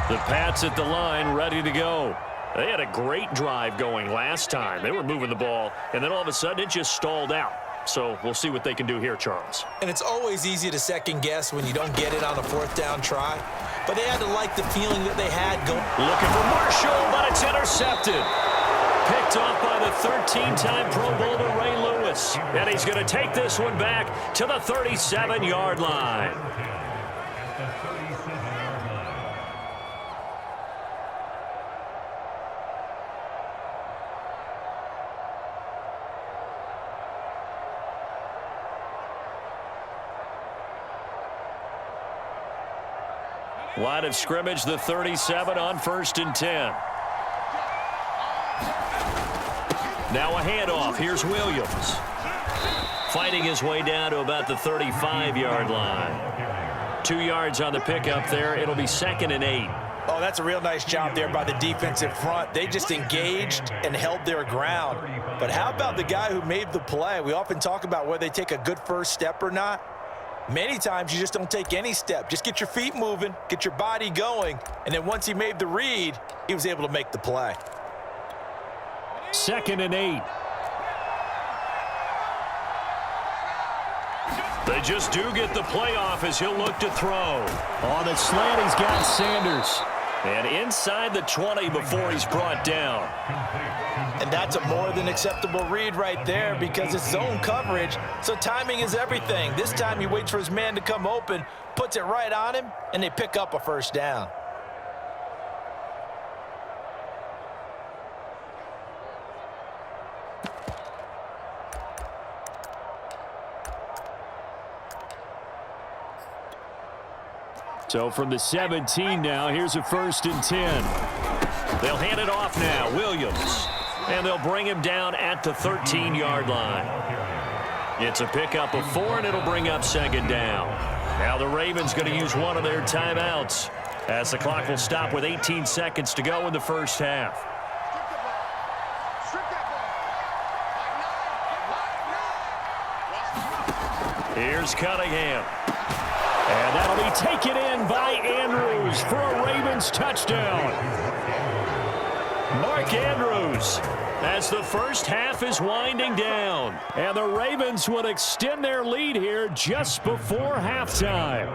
The Pats at the line, ready to go. They had a great drive going last time. They were moving the ball, and then all of a sudden it just stalled out. So we'll see what they can do here, Charles. And it's always easy to second guess when you don't get it on a fourth down try. But they had to like the feeling that they had going. Looking for Marshall, but it's intercepted. Picked off by the 13-time Pro Bowler Ray Lewis. And he's going to take this one back to the 37-yard line. Line of scrimmage, the 37 on 1st and 10. Now a handoff. Here's Williams. Fighting his way down to about the 35-yard line. 2 yards on the pickup there. It'll be 2nd and 8. Oh, that's a real nice job there by the defensive front. They just engaged and held their ground. But how about the guy who made the play? We often talk about whether they take a good first step or not. Many times you just don't take any step. Just get your feet moving, get your body going, and then once he made the read, he was able to make the play. 2nd and 8. They just do get the playoff as he'll look to throw. On the slant, he's got Sanders. And inside the 20 before he's brought down. And that's a more than acceptable read right there because it's zone coverage, so timing is everything. This time he waits for his man to come open, puts it right on him, and they pick up a first down. So from the 17 now, here's a 1st and 10. They'll hand it off now, Williams. And they'll bring him down at the 13-yard line. It's a pickup of 4, and it'll bring up 2nd down. Now the Ravens going to use one of their timeouts as the clock will stop with 18 seconds to go in the first half. Here's Cunningham. And that'll be taken in by Andrews for a Ravens touchdown. Mark Andrews as the first half is winding down. And the Ravens would extend their lead here just before halftime.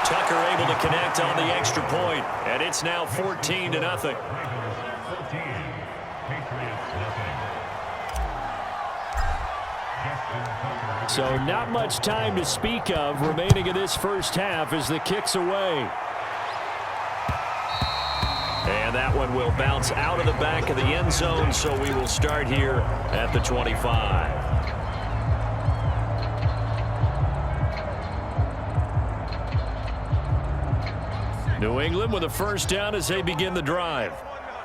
Tucker able to connect on the extra point, and it's now 14-0. So not much time to speak of remaining in this first half as the kick's away. And that one will bounce out of the back of the end zone, so we will start here at the 25. New England with a first down as they begin the drive.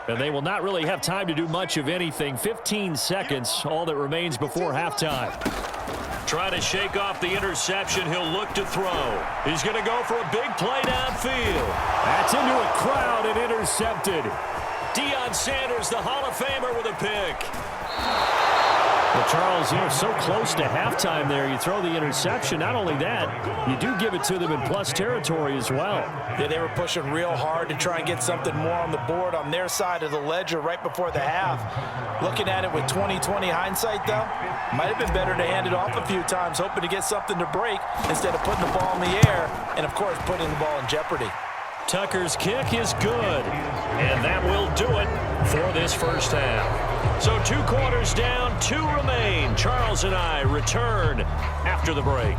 And they will not really have time to do much of anything. 15 seconds, all that remains before halftime. Trying to shake off the interception. He'll look to throw. He's going to go for a big play downfield. That's into a crowd and intercepted. Deion Sanders, the Hall of Famer, with a pick. Well, Charles, you're so close to halftime there. You throw the interception. Not only that, you do give it to them in plus territory as well. Yeah, they were pushing real hard to try and get something more on the board on their side of the ledger right before the half. Looking at it with 20/20 hindsight, though, might have been better to hand it off a few times, hoping to get something to break instead of putting the ball in the air and, of course, putting the ball in jeopardy. Tucker's kick is good, and that will do it for this first half. So 2 quarters down, 2 remain. Charles and I return after the break.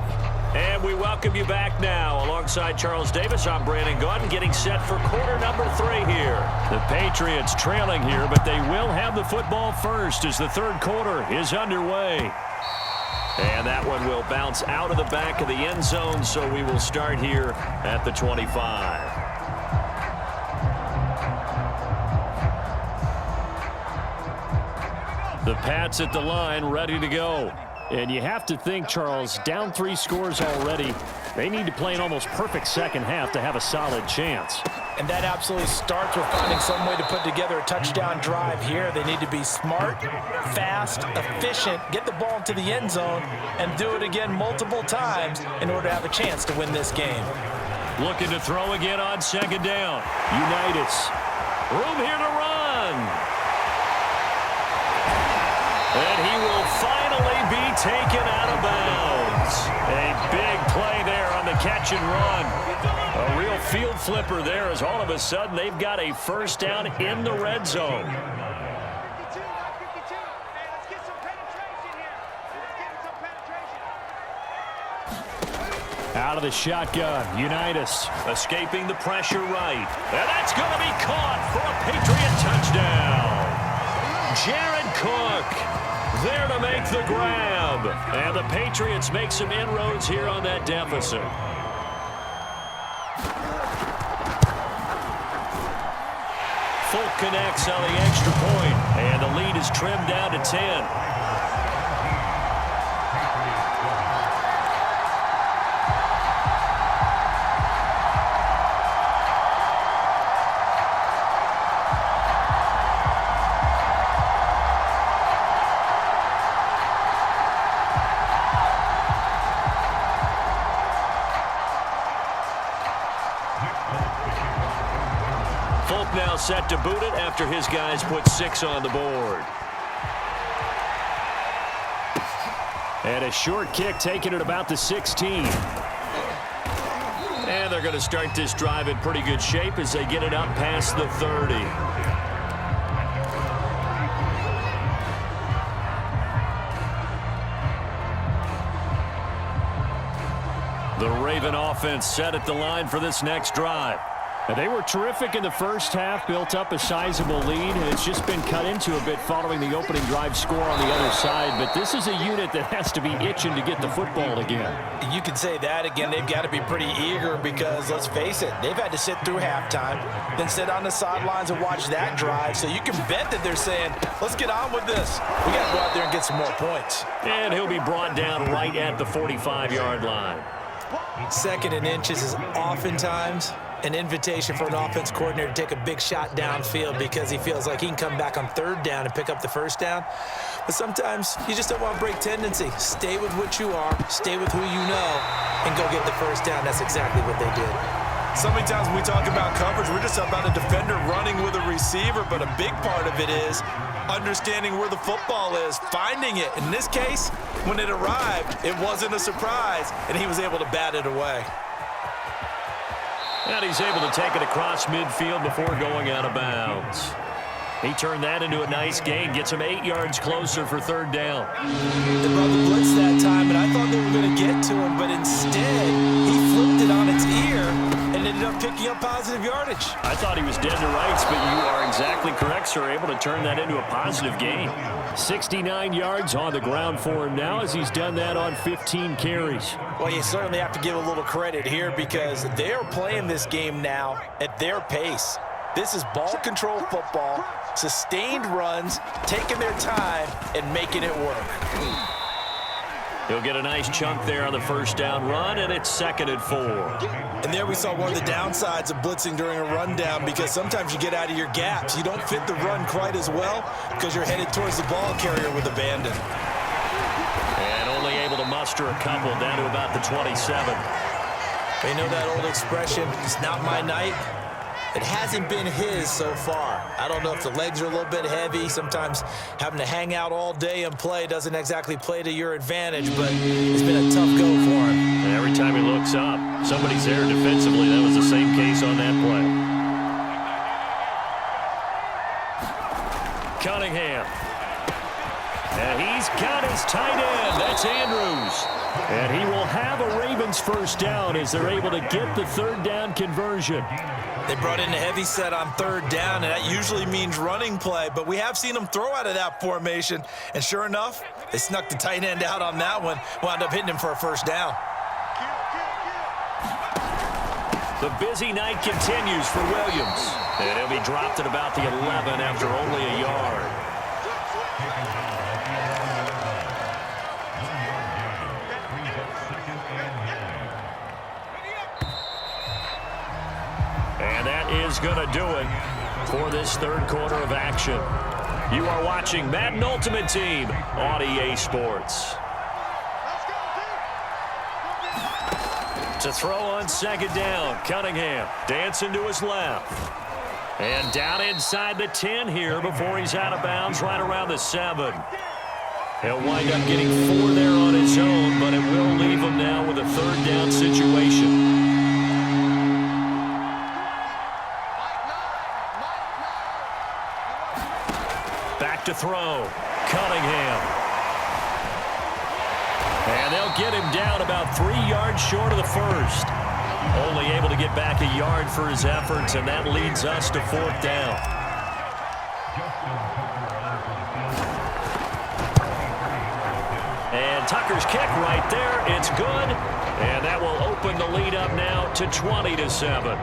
And we welcome you back now. Alongside Charles Davis, I'm Brandon Gaudin, getting set for quarter number 3 here. The Patriots trailing here, but they will have the football first as the 3rd quarter is underway. And that one will bounce out of the back of the end zone, so we will start here at the 25. The Pats at the line, ready to go. And you have to think, Charles, down 3 scores already. They need to play an almost perfect second half to have a solid chance. And that absolutely starts with finding some way to put together a touchdown drive here. They need to be smart, fast, efficient, get the ball into the end zone, and do it again multiple times in order to have a chance to win this game. Looking to throw again on second down. Unitas. Room here to run. And he will finally be taken out of bounds. A big play there on the catch and run. A real field flipper there as all of a sudden they've got a first down in the red zone. Out of the shotgun, Unitas escaping the pressure right. And that's going to be caught for a Patriot touchdown. Jared Cook there to make the grab. And the Patriots make some inroads here on that deficit. Folk connects on the extra point, and the lead is trimmed down to 10. Now set to boot it after his guys put 6 on the board. And a short kick taken at about the 16. And they're going to start this drive in pretty good shape as they get it up past the 30. The Raven offense set at the line for this next drive. And they were terrific in the first half, built up a sizable lead, and it's just been cut into a bit following the opening drive score on the other side. But this is a unit that has to be itching to get the football again. You can say that again. They've got to be pretty eager because, let's face it, they've had to sit through halftime, then sit on the sidelines and watch that drive. So you can bet that they're saying, let's get on with this. We got to go out there and get some more points. And he'll be brought down right at the 45-yard line. Second and inches is oftentimes an invitation for an offense coordinator to take a big shot downfield because he feels like he can come back on third down and pick up the first down. But sometimes you just don't want to break tendency. Stay with what you are, stay with who you know, and go get the first down. That's exactly what they did. So many times when we talk about coverage, we're just about a defender running with a receiver, but a big part of it is understanding where the football is, finding it. In this case, when it arrived, it wasn't a surprise, and he was able to bat it away. And he's able to take it across midfield before going out of bounds. He turned that into a nice gain, gets him 8 yards closer for third down. They brought the blitz that time, and I thought they were going to get to him, but instead, he flipped it on its ear and ended up picking up positive yardage. I thought he was dead to rights, but you are exactly correct, sir. Able to turn that into a positive gain. 69 yards on the ground for him now as he's done that on 15 carries. Well, you certainly have to give a little credit here because they are playing this game now at their pace. This is ball control football, sustained runs, taking their time, and making it work. He'll get a nice chunk there on the first down run, and it's 2nd and 4. And there we saw one of the downsides of blitzing during a rundown because sometimes you get out of your gaps. You don't fit the run quite as well because you're headed towards the ball carrier with abandon. And only able to muster a couple down to about the 27. You know that old expression, it's not my night? It hasn't been his so far. I don't know if the legs are a little bit heavy. Sometimes having to hang out all day and play doesn't exactly play to your advantage, but it's been a tough go for him. And every time he looks up, somebody's there defensively. That was the same case on that play. Cunningham. And he's got his tight end. That's Andrews. And he will have a Ravens first down as they're able to get the third down conversion. They brought in a heavy set on third down, and that usually means running play, but we have seen them throw out of that formation, and sure enough, they snuck the tight end out on that one, wound up hitting him for a first down. The busy night continues for Williams, and he'll be dropped at about the 11 after only a yard. And that that is going to do it for this third quarter of action. You are watching Madden Ultimate Team on EA Sports. To throw on second down, Cunningham dancing to his left. And down inside the 10 here before he's out of bounds right around the 7. He'll wind up getting 4 there on his own, but it will leave him now with a third down situation. Back to throw. Cunningham. And they'll get him down about 3 yards short of the first. Only able to get back a yard for his efforts, and that leads us to 4th down. And Tucker's kick right there. It's good. And that will open the lead up now to 20-7.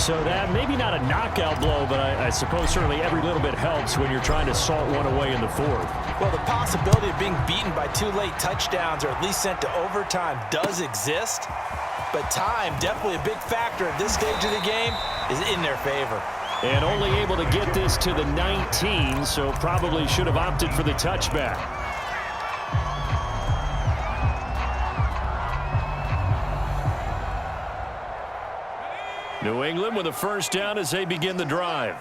So that maybe not a knockout blow, but I suppose certainly every little bit helps when you're trying to salt one away in the 4th. Well, the possibility of being beaten by 2 late touchdowns or at least sent to overtime does exist. But time, definitely a big factor at this stage of the game, is in their favor. And only able to get this to the 19, so probably should have opted for the touchback. New England with a first down as they begin the drive.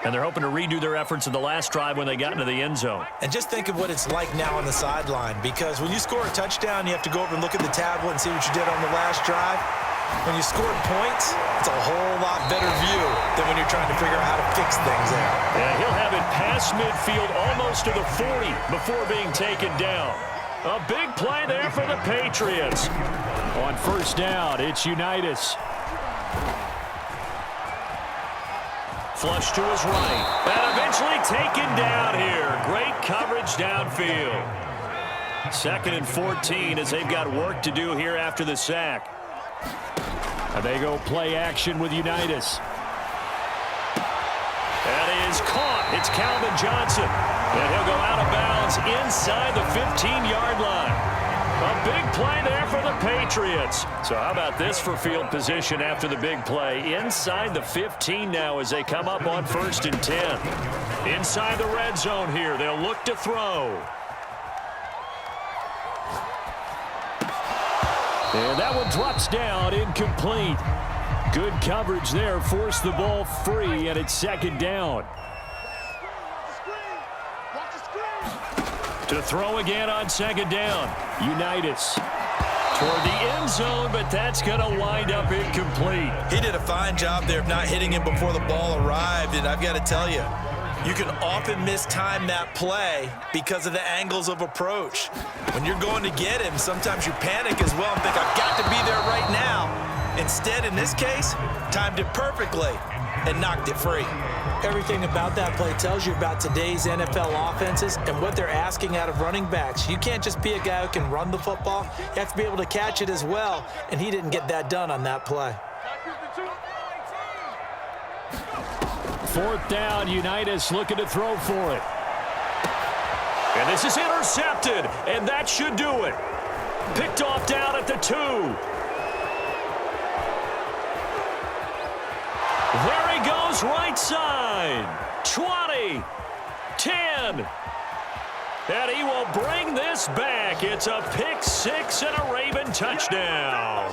And they're hoping to redo their efforts in the last drive when they got into the end zone. And just think of what it's like now on the sideline, because when you score a touchdown, you have to go over and look at the tablet and see what you did on the last drive. When you scored points, it's a whole lot better view than when you're trying to figure out how to fix things there. And he'll have it past midfield almost to the 40 before being taken down. A big play there for the Patriots. On first down, it's Unitas. Flush to his right. And eventually taken down here. Great coverage downfield. 2nd and 14 as they've got work to do here after the sack. And they go play action with Unitas. That is caught. It's Calvin Johnson. And he'll go out of bounds inside the 15-yard line. A big play there for the Patriots. So how about this for field position after the big play? Inside the 15 now as they come up on 1st and 10. Inside the red zone here. They'll look to throw. And that one drops down, incomplete. Good coverage there. Forced the ball free, and it's 2nd down. To throw again on 2nd down. Unitas toward the end zone, but that's going to wind up incomplete. He did a fine job there of not hitting him before the ball arrived, and I've got to tell you, you can often mistime that play because of the angles of approach. When you're going to get him, sometimes you panic as well and think, I've got to be there right now. Instead, in this case, timed it perfectly and knocked it free. Everything about that play tells you about today's NFL offenses and what they're asking out of running backs. You can't just be a guy who can run the football. You have to be able to catch it as well, and he didn't get that done on that play. 4th down, Unitas looking to throw for it. And this is intercepted, and that should do it. Picked off down at the 2. There he goes, right side. 20, 10. And he will bring this back. It's a pick 6 and a Raven touchdown.